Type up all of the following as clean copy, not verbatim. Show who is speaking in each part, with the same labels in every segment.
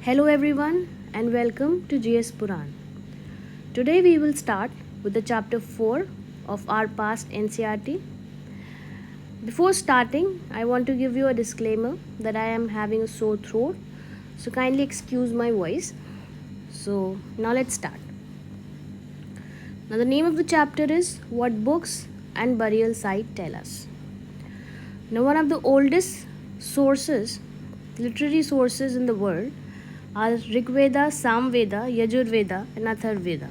Speaker 1: Hello everyone and welcome to GS Puran. Today we will start with the chapter 4 of our past NCERT. Before starting, I want to give you a disclaimer that I am having a sore throat, so kindly excuse my voice. So now let's start. Now the name of the chapter is What Books and Burial Site Tell Us. Now one of the oldest sources, literary sources in the world are Rigveda, Samveda, Yajurveda and Atharvaveda.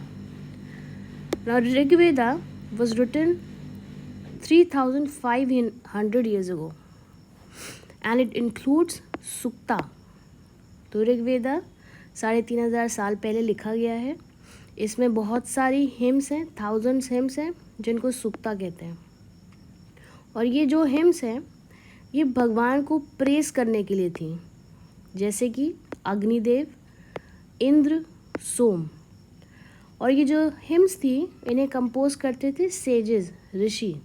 Speaker 1: Now Rigveda was written 3500 years ago and it includes Sukta. तो ऋग्वेदा 3500 साल पहले लिखा गया है. इसमें बहुत सारी hymns हैं, थाउजेंड्स हिम्स हैं जिनको सुक्ता कहते हैं. और ये जो हिम्स हैं ये भगवान को प्रेस करने के लिए थी, जैसे कि अग्निदेव, इंद्र, सोम. और ये जो हिम्स थी इन्हें कंपोज करते थे सेजेस, ऋषि.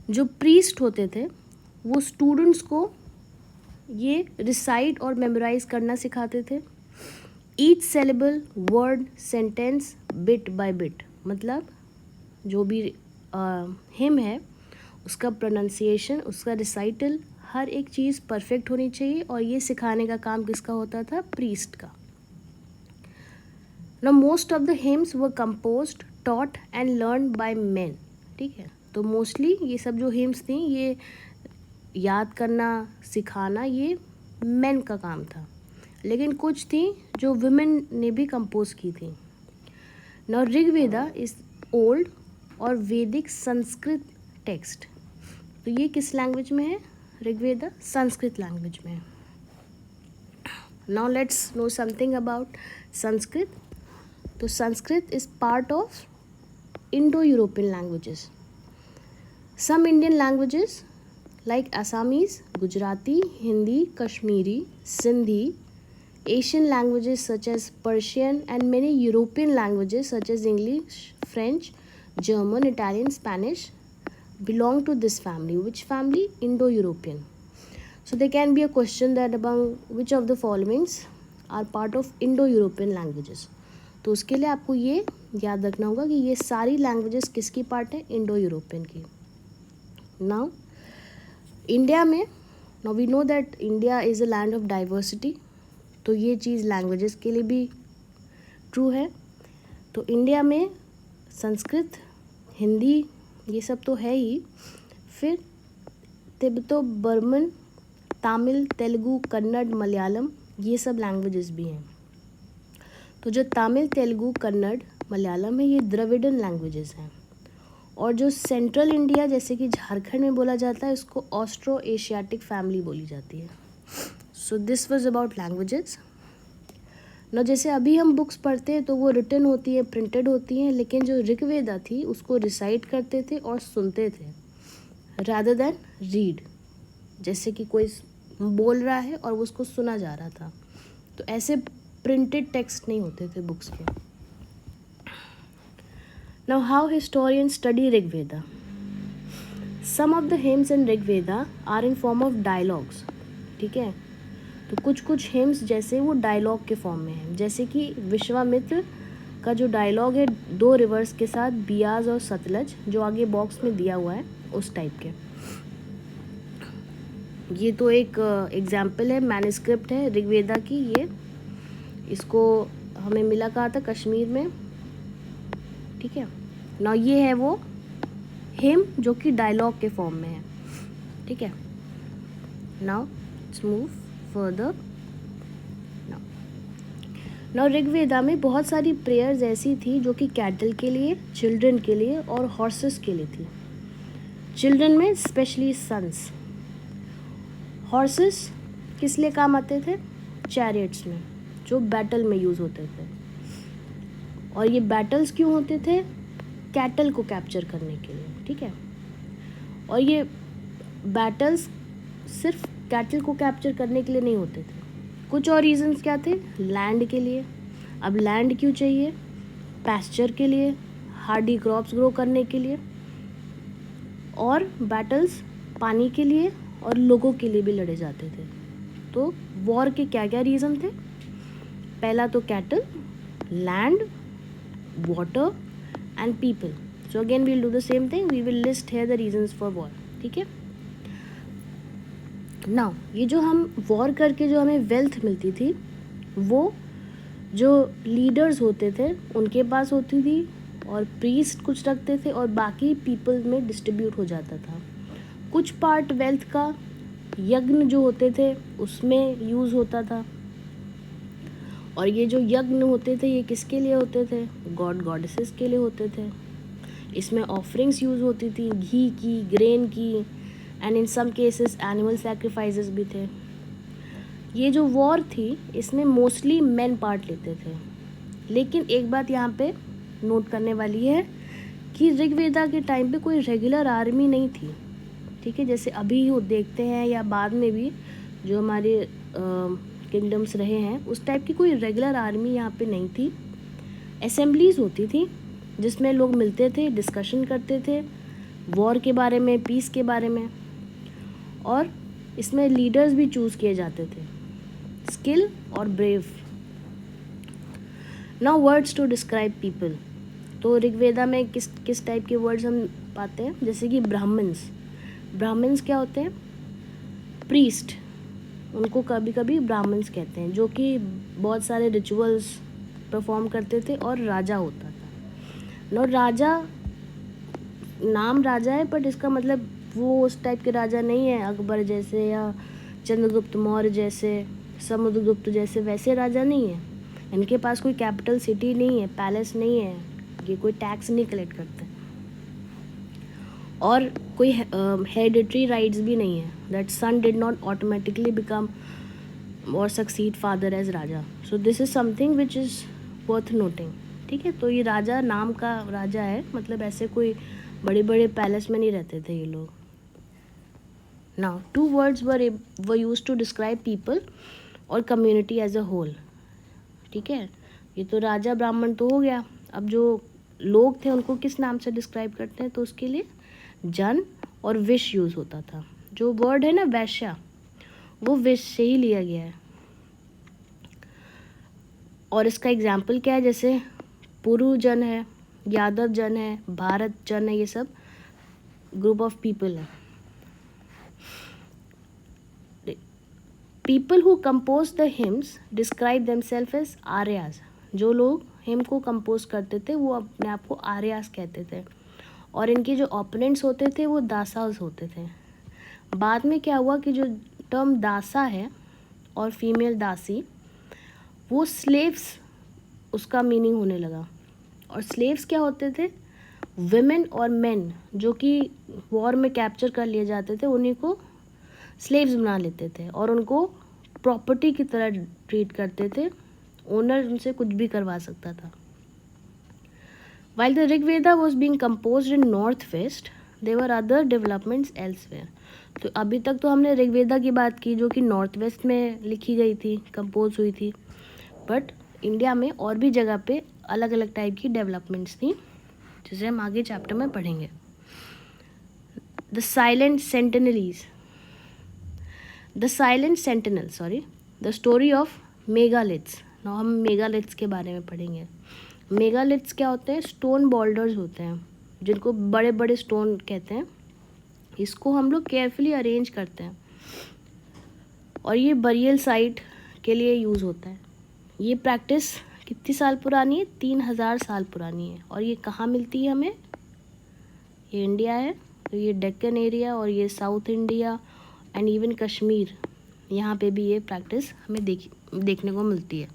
Speaker 1: जो प्रीस्ट होते थे वो स्टूडेंट्स को ये रिसाइट और मेमोराइज करना सिखाते थे. Each saleable, word, sentence, bit by bit, मतलब जो भी हिम है उसका प्रोनाउंसिएशन, उसका रिसाइटल, हर एक चीज़ परफेक्ट होनी चाहिए. और ये सिखाने का काम किसका होता था? प्रीस्ट का. Now most of the hymns were composed, taught and learn by main. ठीक है, तो मोस्टली ये सब जो हिम्स थी ये याद करना, सिखाना, ये मेन का काम था. लेकिन कुछ थी जो वुमेन ने भी कंपोज की थी. नाउ ऋग्वेदा इज ओल्ड और वैदिक संस्कृत टेक्स्ट. तो ये किस लैंग्वेज में है? ऋग्वेदा संस्कृत लैंग्वेज में है. Now let's know something about Sanskrit. तो Sanskrit is part of Indo European languages. Some Indian languages like Assamese, Gujarati, Hindi, Kashmiri, Sindhi, Asian languages such as Persian and many European languages such as English, French, German, Italian, Spanish belong to this family. Which family? Indo-European. So there can be a question that among which of the followings are part of Indo-European languages. तो उसके लिए आपको ये याद रखना होगा कि ये सारी लैंग्वेजेस किसकी पार्ट है? इंडो-यूरोपियन की. नाउ इंडिया में, now we know that India is a land of diversity. तो ये चीज़ लैंग्वेजेस के लिए भी ट्रू है. तो इंडिया में संस्कृत, हिंदी, ये सब तो है ही. फिर तिब्बतो बर्मन, तमिल, तेलुगु, कन्नड़, मलयालम, ये सब लैंग्वेजेस भी हैं. तो जो तमिल, तेलुगु, कन्नड़, मलयालम है ये द्रविडन लैंग्वेजेस हैं. और जो सेंट्रल इंडिया जैसे कि झारखंड में बोला जाता है उसको ऑस्ट्रो एशियाटिक फैमिली बोली जाती है. So this was about languages. ना जैसे अभी हम बुक्स पढ़ते हैं तो वो रिटन होती है, प्रिंटेड होती हैं, लेकिन जो ऋग्वेदा थी उसको रिसाइट करते थे और सुनते थे रादर देन रीड. जैसे कि कोई बोल रहा है और उसको सुना जा रहा था. तो ऐसे प्रिंटेड टेक्स्ट नहीं होते थे बुक्स के. Now how historians study Rig Veda? Some of the hymns in Rig Veda are in form of dialogues. ठीक है, तो कुछ हिम्स जैसे वो डायलॉग के फॉर्म में हैं. जैसे कि विश्वामित्र का जो डायलॉग है 2 रिवर्स के साथ, बियाज और सतलज, जो आगे बॉक्स में दिया हुआ है उस टाइप के. ये तो एक एग्जाम्पल है, मैन्युस्क्रिप्ट है ऋग्वेदा की. ये इसको हमें मिला कहा था कश्मीर में. ठीक है, ना ये है वो हिम जो कि डायलॉग के फॉर्म में है. ठीक है, now let's move further. Now Rigveda में बहुत सारी प्रेयर्स ऐसी थी जो कि कैटल के लिए, चिल्ड्रन के लिए और हॉर्सेस के लिए थी. चिल्ड्रन में स्पेशली सन्स. हॉर्सेस किस लिए काम आते थे? चैरियट्स में, जो बैटल में यूज़ होते थे. और ये बैटल्स क्यों होते थे? कैटल को कैप्चर करने के लिए. ठीक है, और ये बैटल्स सिर्फ कैटल को कैप्चर करने के लिए नहीं होते थे. कुछ और रीजंस क्या थे? लैंड के लिए. अब लैंड क्यों चाहिए? पैस्चर के लिए, हार्डी क्रॉप्स ग्रो करने के लिए. और बैटल्स पानी के लिए और लोगों के लिए भी लड़े जाते थे. तो वॉर के क्या क्या रीज़न थे? पहला तो cattle, land, water and people. So again we'll do the same thing, we will list here the reasons for war. ठीक है. नाउ ये जो हम वॉर करके जो हमें वेल्थ मिलती थी वो जो लीडर्स होते थे उनके पास होती थी, और प्रीस्ट कुछ रखते थे और बाकी पीपल में डिस्ट्रीब्यूट हो जाता था. कुछ पार्ट वेल्थ का यज्ञ जो होते थे उसमें यूज़ होता था, और ये जो यज्ञ होते थे ये किसके लिए होते थे? गॉड गॉडेसेस के लिए होते थे. इसमें ऑफरिंग्स यूज़ होती थी, घी की, ग्रेन की, and in some cases animal sacrifices भी थे. ये जो वॉर थी इसमें मोस्टली मेन पार्ट लेते थे. लेकिन एक बात यहाँ पे नोट करने वाली है कि ऋग्वेदा के टाइम पे कोई रेगुलर आर्मी नहीं थी. ठीक है, जैसे अभी वो देखते हैं या बाद में भी जो हमारे किंगडम्स रहे हैं उस टाइप की कोई रेगुलर आर्मी यहाँ पे नहीं थी. असेंबलीज होती थी जिसमें लोग मिलते थे, डिस्कशन करते थे वॉर के बारे में, पीस के बारे में, और इसमें लीडर्स भी चूज़ किए जाते थे, स्किल और brave. Now words to describe people. तो ऋग्वेदा में किस टाइप के वर्ड्स हम पाते हैं? जैसे कि ब्राह्मण्स. ब्राह्मण्स क्या होते हैं? प्रीस्ट. उनको कभी कभी ब्राह्मण्स कहते हैं, जो कि बहुत सारे रिचुअल्स परफॉर्म करते थे, और राजा होता था. नो राजा, नाम राजा है बट इसका मतलब वो उस टाइप के राजा नहीं है अकबर जैसे या चंद्रगुप्त मौर्य जैसे, समुद्रगुप्त जैसे, वैसे राजा नहीं है. इनके पास कोई कैपिटल सिटी नहीं है, पैलेस नहीं है, ये कोई टैक्स नहीं कलेक्ट करते, और कोई हेरिडिटरी राइट्स भी नहीं है. That son did not automatically become और succeed father as raja. So this is something which is worth noting. ठीक है, तो ये राजा नाम का राजा है, मतलब ऐसे कोई बड़े बड़े पैलेस में नहीं रहते थे ये लोग. Now 2 words were use to describe people और कम्युनिटी एज अ होल. ठीक है, ये तो राजा ब्राह्मण तो हो गया. अब जो लोग थे उनको किस नाम से डिस्क्राइब करते हैं? तो उसके लिए जन और विश यूज़ होता था. जो वर्ड है ना वैश्या, वो विश से ही लिया गया है. और इसका एग्जाम्पल क्या है? जैसे पुरु जन है, यादव जन है, भारत जन है, ये सब ग्रुप ऑफ पीपल है. People who compose the hymns describe themselves as Aryas. जो लोग हिम को कंपोज करते थे वो अपने आप को आर्यास कहते थे, और इनके जो ओपोनेंट्स होते थे वो दासास होते थे. बाद में क्या हुआ कि जो टर्म दासा है और फीमेल दासी, वो स्लेव्स उसका मीनिंग होने लगा. और स्लेव्स क्या होते थे? विमेन और मेन जो कि वॉर में कैप्चर कर लिए जाते थे, उन्हीं को स्लेव्स बना लेते थे और उनको प्रॉपर्टी की तरह ट्रीट करते थे. ओनर उनसे कुछ भी करवा सकता था. While the Rig Veda was being composed in northwest, there were other developments elsewhere. तो अभी तक तो हमने ऋग्वेदा की बात की जो कि नॉर्थ वेस्ट में लिखी गई थी, कंपोज हुई थी, बट इंडिया में और भी जगह पे अलग अलग टाइप की डेवलपमेंट्स थी जिसे हम आगे चैप्टर में पढ़ेंगे. The silent Sentinelese, the silent sentinel, sorry, the story of megaliths. Now हम मेगालिथ्स के बारे में पढ़ेंगे. मेगालिथ्स क्या होते हैं? स्टोन बोल्डर्स होते हैं जिनको बड़े बड़े स्टोन कहते हैं. इसको हम लोग केयरफुली अरेंज करते हैं और ये बरियल साइट के लिए यूज़ होता है. ये प्रैक्टिस कितनी साल पुरानी है? 3000 साल पुरानी है. और ये कहाँ मिलती है हमें? ये इंडिया है, तो ये डेक्कन एरिया और ये south India and even Kashmir, यहाँ पे भी ये प्रैक्टिस हमें देखने को मिलती है.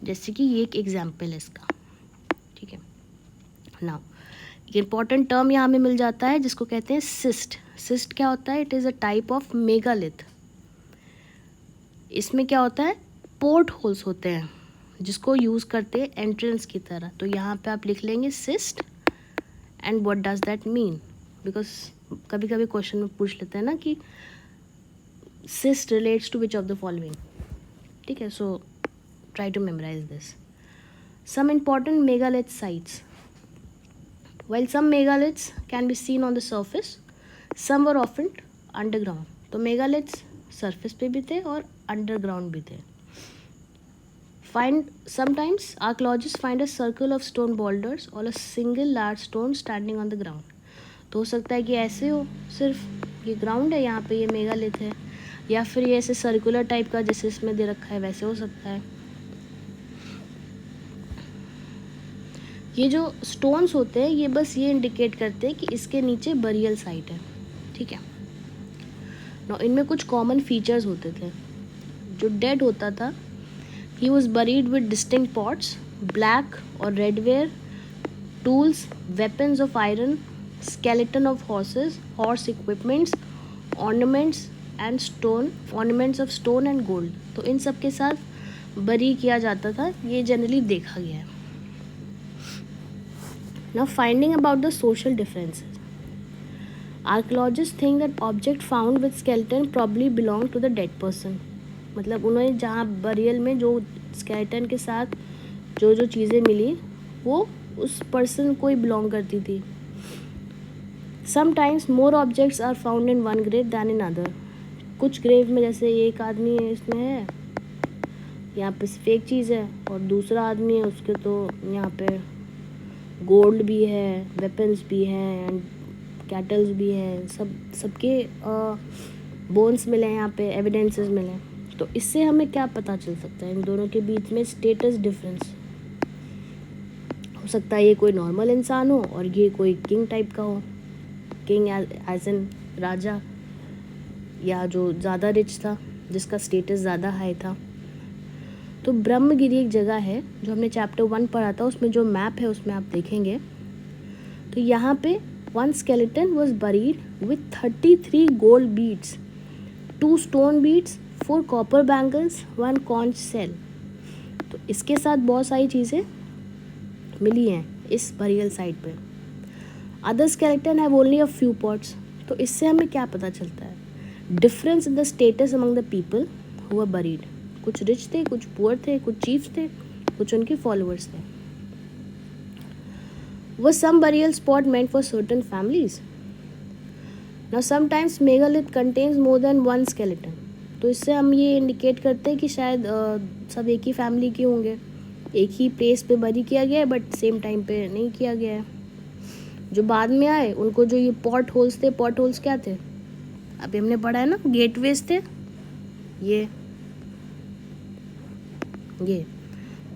Speaker 1: जैसे कि ये एक एग्जाम्पल है इसका. ठीक है, नाउ एक इम्पॉर्टेंट टर्म यहाँ हमें मिल जाता है जिसको कहते हैं सिस्ट. सिस्ट क्या होता है? It is a type of megalith. इसमें क्या होता है? पोर्ट होल्स होते हैं जिसको यूज़ करते हैं एंट्रेंस की तरह. तो यहाँ पे आप लिख लेंगे cist and what does that mean, because कभी कभी क्वेश्चन में पूछ लेते हैं ना कि cist relates to which of the following. ठीक है, so try to memorize this. Some important megalith sites. While some megaliths can be seen on the surface, some were often underground. तो megaliths सरफेस पे भी थे और underground भी थे. Sometimes archaeologists find a circle of stone boulders or a single large stone standing on the ground. तो हो सकता है कि ऐसे हो, सिर्फ ये ग्राउंड है, यहाँ पे ये मेगालिथ है, या फिर ये ऐसे सर्कुलर टाइप का जैसे इसमें दे रखा है वैसे हो सकता है. ये जो स्टोन्स होते हैं ये बस ये इंडिकेट करते हैं कि इसके नीचे बरियल साइट है. ठीक है. ना इनमें कुछ कॉमन फीचर्स होते थे. जो डेड होता था he was buried with distinct pots, black or red ware, tools, weapons of iron, skeleton of horses, horse equipments, ornaments of stone and gold. तो इन सब के साथ बरी किया जाता था. ये जनरली देखा गया है. Now finding about the social differences. Archaeologists think that object found with skeleton probably belong to the dead person. मतलब उन्हें जहाँ बरियल में जो स्केलेटन के साथ जो जो चीज़ें मिली वो उस पर्सन को ही बिलोंग करती थी. Sometimes more objects are found in one grave than in other. कुछ ग्रेव में जैसे एक आदमी है इसमें है, यहाँ पे फेक चीज़ है, और दूसरा आदमी है उसके तो यहाँ पे गोल्ड भी है, वेपन्स भी हैं एंड कैटल्स भी हैं. सबके बोन्स मिले हैं, यहाँ पे एविडेंसेस मिले हैं. तो इससे हमें क्या पता चल सकता है? इन दोनों के बीच में स्टेटस डिफरेंस हो सकता है. ये कोई नॉर्मल इंसान हो और ये कोई किंग टाइप का हो. किंग एज एन राजा, या जो ज़्यादा रिच था, जिसका स्टेटस ज़्यादा हाई था. तो ब्रह्मगिरी एक जगह है जो हमने चैप्टर 1 पढ़ा था, उसमें जो मैप है उसमें आप देखेंगे तो यहाँ पे one skeleton was buried with 33 gold beads, 2 stone beads, 4 copper bangles, 1 conch shell. तो इसके साथ बहुत सारी चीज़ें मिली हैं इस बरियल साइट पे. Other skeleton have only a few pots. तो इससे हमें क्या पता चलता है? Difference in the status among the people who were buried. कुछ रिच थे, कुछ पुअर थे, कुछ चीफ्स थे, कुछ उनके फॉलोअर्स थे. Was some burial spot meant for certain families? Now sometimes megalith contains more than one skeleton. तो इससे हम ये इंडिकेट करते हैं कि शायद सब एक ही फैमिली के होंगे, एक ही प्लेस पे बरी किया गया है, बट सेम टाइम पे नहीं किया गया है. जो बाद में आए उनको जो ये पॉट होल्स थे, पॉट होल्स क्या थे? अभी हमने पढ़ा है ना, गेटवेज थे ये.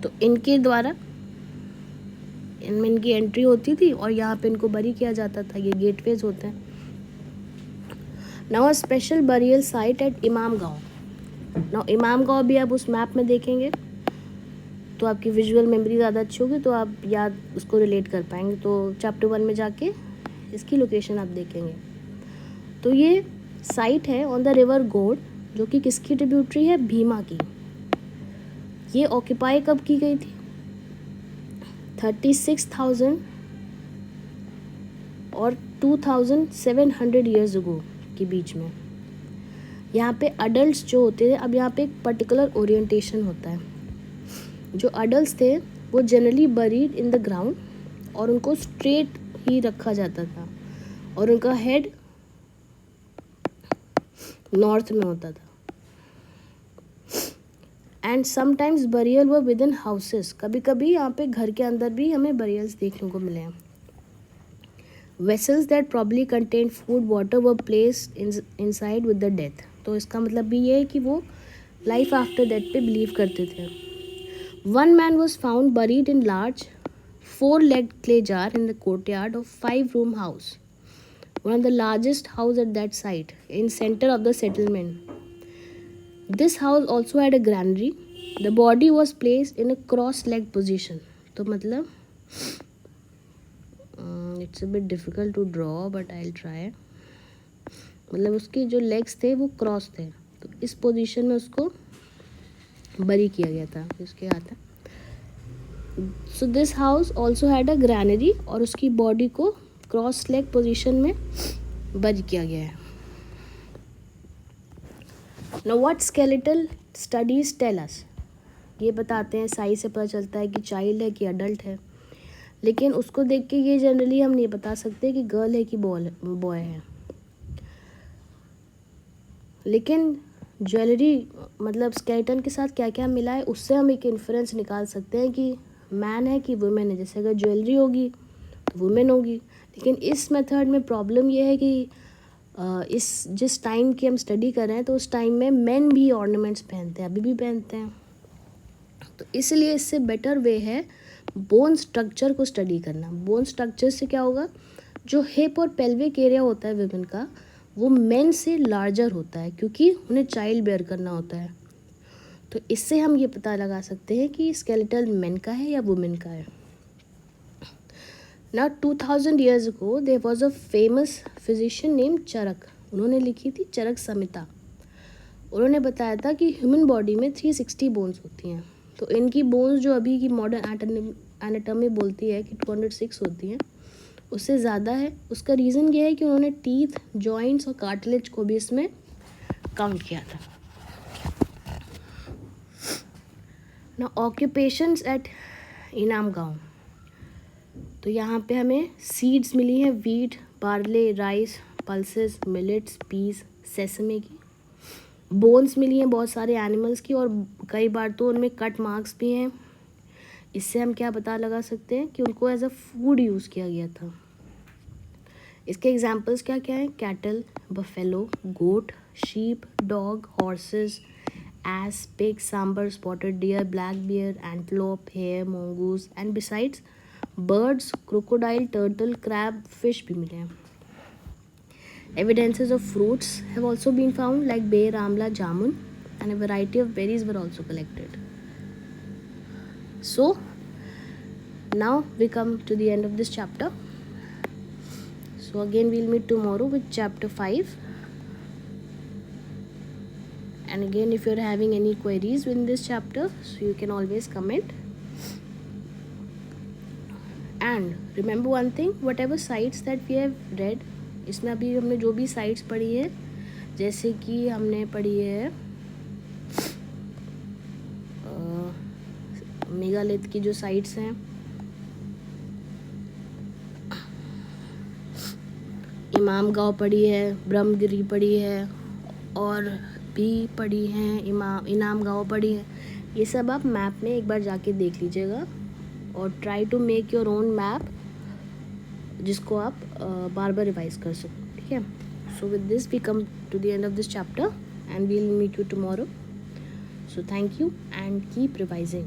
Speaker 1: तो इनके द्वारा इनमें इनकी एंट्री होती थी और यहाँ पे इनको बरी किया जाता था. ये गेटवेज होते हैं. Now a special burial site at Inamgaon. Now इमाम गाँव भी आप उस मैप में देखेंगे तो आपकी विजुअल मेमोरी ज़्यादा अच्छी होगी, तो आप याद उसको रिलेट कर पाएंगे. तो चैप्टर 1 में जाके इसकी लोकेशन आप देखेंगे. तो ये साइट है ऑन द रिवर गोड, जो कि किसकी ट्रिब्यूटरी है? भीमा की. ये ऑक्यूपाई कब की गई थी? 36,000 और 2,700 ईयर्स अगो के बीच में. यहाँ पे अडल्ट्स जो होते थे, अब यहाँ पे एक पर्टिकुलर ओरिएंटेशन होता है. जो अडल्ट्स थे वो generally buried in the ground और उनको स्ट्रेट ही रखा जाता था और उनका हेड नॉर्थ में होता था. And sometimes burial were with in houses. कभी कभी यहाँ पे घर के अंदर भी हमें बरियल्स देखने को मिले हैं. Vessels that probably contain food water were placed inside with the death. तो इसका मतलब भी ये है कि वो लाइफ आफ्टर डेथ पे बिलीव करते थे. One man was found buried in large 4-legged clay jar in the courtyard of 5-room house, one of the largest house at that site in center of the settlement. This house also had a granary. The body was placed in a cross-legged position. तो मतलब it's a bit difficult to draw but I'll try. मतलब उसके जो legs थे वो cross थे, तो इस पोजीशन में उसको बरी किया गया था. इसके हाथ है. So this house also had a granary और उसकी बॉडी को क्रॉस लेग पोजीशन में बरी किया गया है. Now what skeletal studies tell us? ये बताते हैं, साइज से पता चलता है कि चाइल्ड है कि अडल्ट है, लेकिन उसको देख के ये जनरली हम नहीं बता सकते कि गर्ल है कि बॉय है. लेकिन ज्वेलरी मतलब स्केलेटन के साथ क्या क्या मिला है, उससे हम एक इन्फ्रेंस निकाल सकते हैं कि मैन है कि वुमेन है। जैसे अगर ज्वेलरी होगी तो वुमेन होगी। लेकिन इस मेथड में प्रॉब्लम ये है कि इस जिस टाइम की हम स्टडी कर रहे हैं तो उस टाइम में मेन भी ऑर्नामेंट्स पहनते हैं, अभी भी पहनते हैं। तो इसलिए इससे बेटर वे है बोन स्ट्रक्चर को स्टडी करना। बोन स्ट्रक्चर से क्या होगा, जो हिप और पेल्विक एरिया होता है विमेन का, वो मेन से लार्जर होता है क्योंकि उन्हें चाइल्ड बेयर करना होता है। तो इससे हम ये पता लगा सकते हैं कि स्केलेटल मेन का है या वुमेन का है। Now 2000 years ago there was a famous physician named चरक। उन्होंने लिखी थी चरक संहिता। उन्होंने बताया था कि ह्यूमन बॉडी में 360 बोन्स होती हैं। तो इनकी बोन्स जो अभी की मॉडर्न एनाटॉमी बोलती है कि 206 होती हैं, उससे ज़्यादा है। उसका रीज़न ये है कि उन्होंने टीथ, जॉइंट्स और कार्टिलेज को भी इसमें काउंट किया था। ना ऑक्यूपेशंस एट इनाम गाँव। तो यहाँ पे हमें सीड्स मिली हैं, wheat, barley, rice, pulses, millets, peas, sesame की। बोन्स मिली हैं बहुत सारे एनिमल्स की, और कई बार तो उनमें कट मार्क्स भी हैं। इससे हम क्या पता लगा सकते हैं कि उनको एज अ फूड यूज़ किया गया था। इसके एग्जांपल्स क्या क्या हैं, cattle, buffalo, goat, sheep, dog, horses, ass, pig, sambar, spotted deer, black bear, antelope, hare, mongoose and besides birds, crocodile, turtle, crab, fish भी मिले हैं। Evidences of fruits have also been found like bear, amla, jamun, and a variety of berries were also collected. So now we come to the end of this chapter. So again we'll meet tomorrow with chapter 5. And again, if you're having any queries in this chapter, so you can always comment. And remember one thing, whatever sites that we have read, इसमें अभी हमने जो भी sites पढ़ी है, जैसे कि हमने पढ़ी है मेगालिथ की जो साइट्स हैं, इमाम गांव पढ़ी है, ब्रह्मगिरी पढ़ी है, और भी पढ़ी हैं, इनाम गांव पढ़ी है। ये सब आप मैप में एक बार जाके देख लीजिएगा और try to make your own map, जिसको आप बार बार रिवाइज कर सकते हो। ठीक है। So with this we come to the end of this chapter and we will meet you tomorrow. So thank you and keep revising.